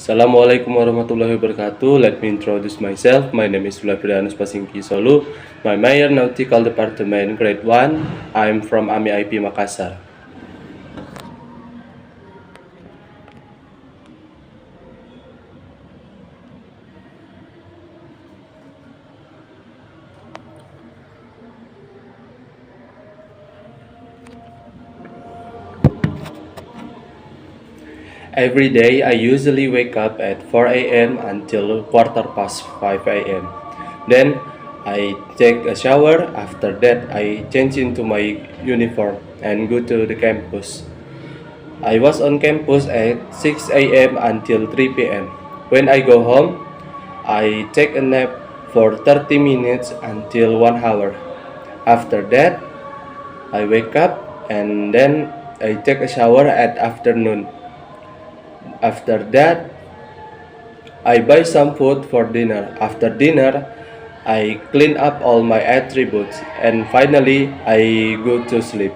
Assalamualaikum warahmatullahi wabarakatuh. Let me introduce myself. My name is Luevrianus Pasingki Sollu. My major Nautical Department, Grade 1. I'm from AIPI MAKASSAR. Every day, I usually wake up at 4 a.m. until 5 a.m. Then, I take a shower. After that, I change into my uniform and go to the campus. I was on campus at 6 a.m. until 3 p.m. When I go home, I take a nap for 30 minutes until 1 hour. After that, I wake up and then I take a shower at afternoon. After that, I buy some food for dinner. After dinner, I clean up all my attributes and finally I go to sleep.